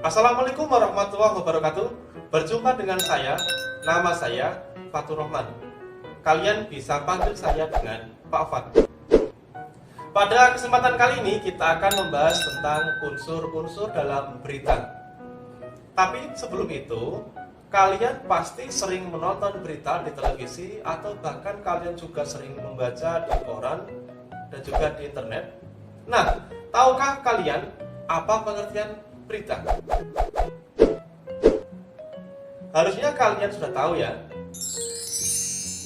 Assalamualaikum warahmatullahi wabarakatuh. Berjumpa dengan saya, nama saya Fatur Rahman. Kalian bisa panggil saya dengan Pak Fat. Pada kesempatan kali ini kita akan membahas tentang unsur-unsur dalam berita. Tapi sebelum itu, kalian pasti sering menonton berita di televisi atau bahkan kalian juga sering membaca di koran dan juga di internet. Nah, tahukah kalian apa pengertian berita? Harusnya kalian sudah tahu ya.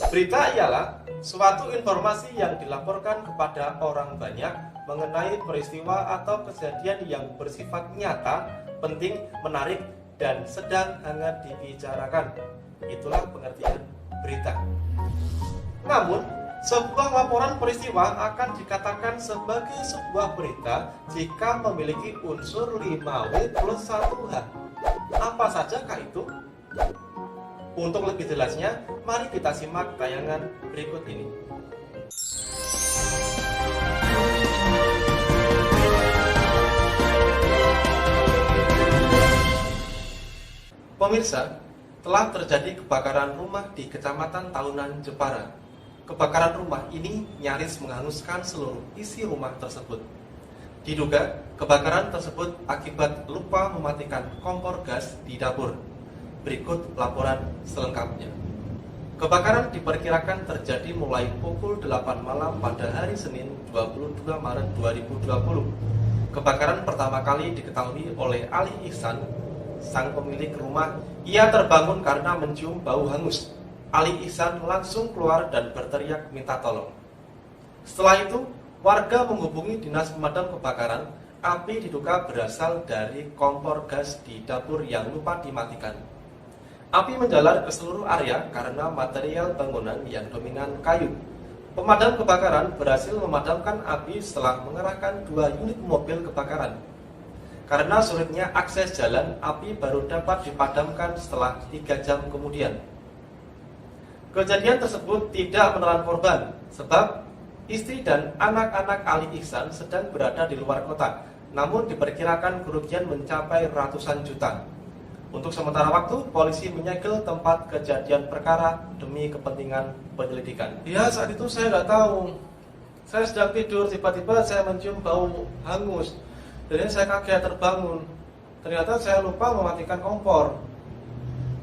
Berita ialah suatu informasi yang dilaporkan kepada orang banyak mengenai peristiwa atau kejadian yang bersifat nyata, penting, menarik, dan sedang hangat dibicarakan. Itulah pengertian berita. Namun, sebuah laporan peristiwa akan dikatakan sebagai sebuah berita jika memiliki unsur 5W plus 1H. Apa sajakah itu? Untuk lebih jelasnya, mari kita simak tayangan berikut ini. Pemirsa, telah terjadi kebakaran rumah di Kecamatan Tahunan, Jepara. Kebakaran rumah ini nyaris menghanguskan seluruh isi rumah tersebut. Diduga, kebakaran tersebut akibat lupa mematikan kompor gas di dapur. Berikut laporan selengkapnya. Kebakaran diperkirakan terjadi mulai pukul 8 malam pada hari Senin 22 Maret 2020. Kebakaran pertama kali diketahui oleh Ali Ihsan, sang pemilik rumah. Ia terbangun karena mencium bau hangus. Ali Ihsan langsung keluar dan berteriak minta tolong. Setelah itu, warga menghubungi dinas pemadam kebakaran. Api diduga berasal dari kompor gas di dapur yang lupa dimatikan. Api menjalar ke seluruh area karena material bangunan yang dominan kayu. Pemadam kebakaran berhasil memadamkan api setelah mengerahkan 2 unit mobil kebakaran. Karena sulitnya akses jalan, api baru dapat dipadamkan setelah 3 jam kemudian. Kejadian tersebut tidak menelan korban, sebab istri dan anak-anak Ali Ihsan sedang berada di luar kota. Namun diperkirakan kerugian mencapai ratusan juta. Untuk sementara waktu, polisi menyegel tempat kejadian perkara demi kepentingan penyelidikan. Ya, saat itu saya nggak tahu. Saya sedang tidur, tiba-tiba saya mencium bau hangus. Jadi saya kaget terbangun. Ternyata saya lupa mematikan kompor.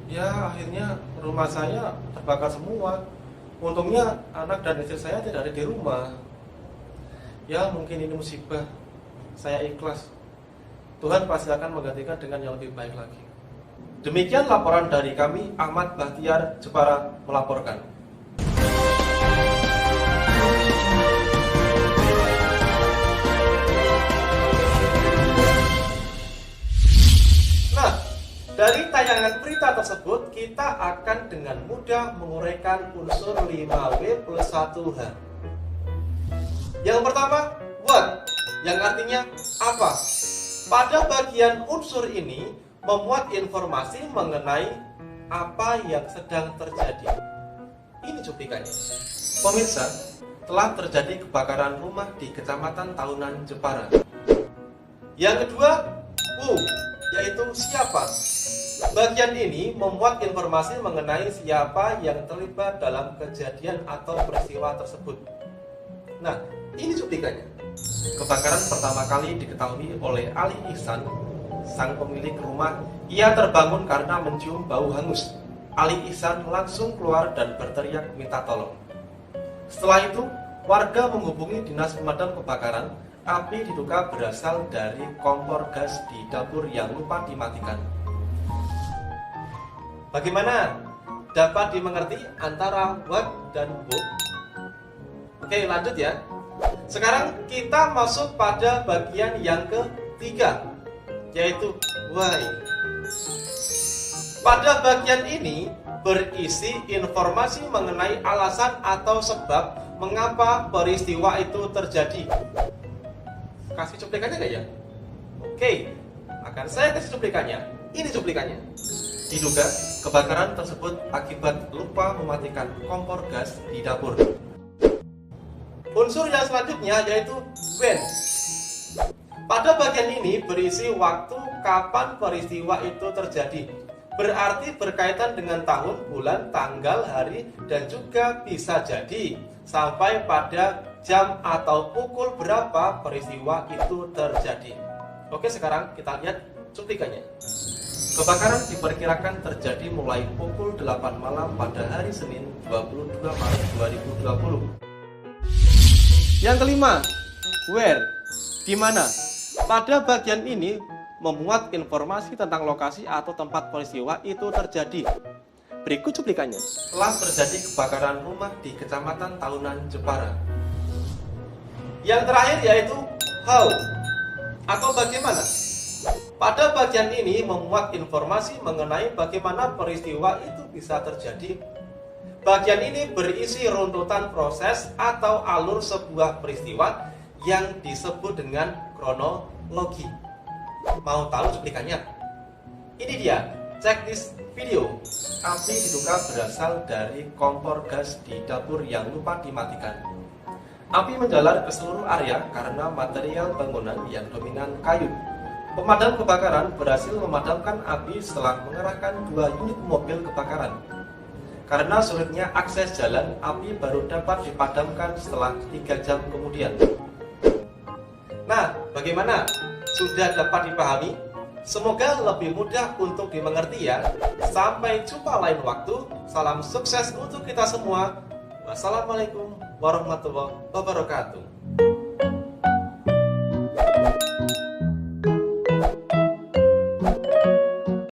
Ya, akhirnya rumah saya terbakar semua. Untungnya anak dan istri saya tidak ada di rumah. Ya, mungkin ini musibah. Saya ikhlas. Tuhan pasti akan menggantikan dengan yang lebih baik lagi. Demikian laporan dari kami, Ahmad Bahtiar, Jepara melaporkan. Nah, dari tayangan berita tersebut, kita akan dengan mudah menguraikan unsur 5W plus 1H. Yang pertama, what, yang artinya apa. Pada bagian unsur ini, memuat informasi mengenai apa yang sedang terjadi. Ini cuplikannya. Pemirsa, telah terjadi kebakaran rumah di Kecamatan Tahunan, Jepara. Yang kedua, who, yaitu siapa. Bagian ini memuat informasi mengenai siapa yang terlibat dalam kejadian atau peristiwa tersebut. Nah, ini cuplikannya. Kebakaran pertama kali diketahui oleh Ali Ihsan, sang pemilik rumah. Ia terbangun karena mencium bau hangus. Ali Ihsan langsung keluar dan berteriak minta tolong. Setelah itu, warga menghubungi dinas pemadam kebakaran. Api diduga berasal dari kompor gas di dapur yang lupa dimatikan. Bagaimana? Dapat dimengerti antara what dan who? Oke, lanjut ya. Sekarang kita masuk pada bagian yang ketiga, yaitu why. Pada bagian ini berisi informasi mengenai alasan atau sebab mengapa peristiwa itu terjadi. Kasih cuplikannya nggak ya? Oke, akan saya kasih cuplikannya. Ini cuplikannya. Diduga kebakaran tersebut akibat lupa mematikan kompor gas di dapur. Unsur yang selanjutnya yaitu when. Pada bagian ini berisi waktu, kapan peristiwa itu terjadi. Berarti berkaitan dengan tahun, bulan, tanggal, hari, dan juga bisa jadi sampai pada jam atau pukul berapa peristiwa itu terjadi. Oke, sekarang kita lihat cuplikannya. Kebakaran diperkirakan terjadi mulai pukul 8 malam pada hari Senin 22 Maret 2020. Yang kelima, where, di mana. Pada bagian ini memuat informasi tentang lokasi atau tempat peristiwa itu terjadi. Berikut cuplikannya. Telah terjadi kebakaran rumah di Kecamatan Tahunan, Jepara. Yang terakhir yaitu how atau bagaimana. Pada bagian ini memuat informasi mengenai bagaimana peristiwa itu bisa terjadi. Bagian ini berisi runtutan proses atau alur sebuah peristiwa yang disebut dengan kronologi. Mau tahu cuplikannya? Ini dia, cek this video. Api diduga berasal dari kompor gas di dapur yang lupa dimatikan. Api menjalar ke seluruh area karena material bangunan yang dominan kayu. Pemadam kebakaran berhasil memadamkan api setelah mengerahkan 2 unit mobil kebakaran. Karena sulitnya akses jalan, api baru dapat dipadamkan setelah 3 jam kemudian. Nah, bagaimana? Sudah dapat dipahami? Semoga lebih mudah untuk dimengerti ya. Sampai jumpa lain waktu. Salam sukses untuk kita semua. Wassalamualaikum warahmatullahi wabarakatuh.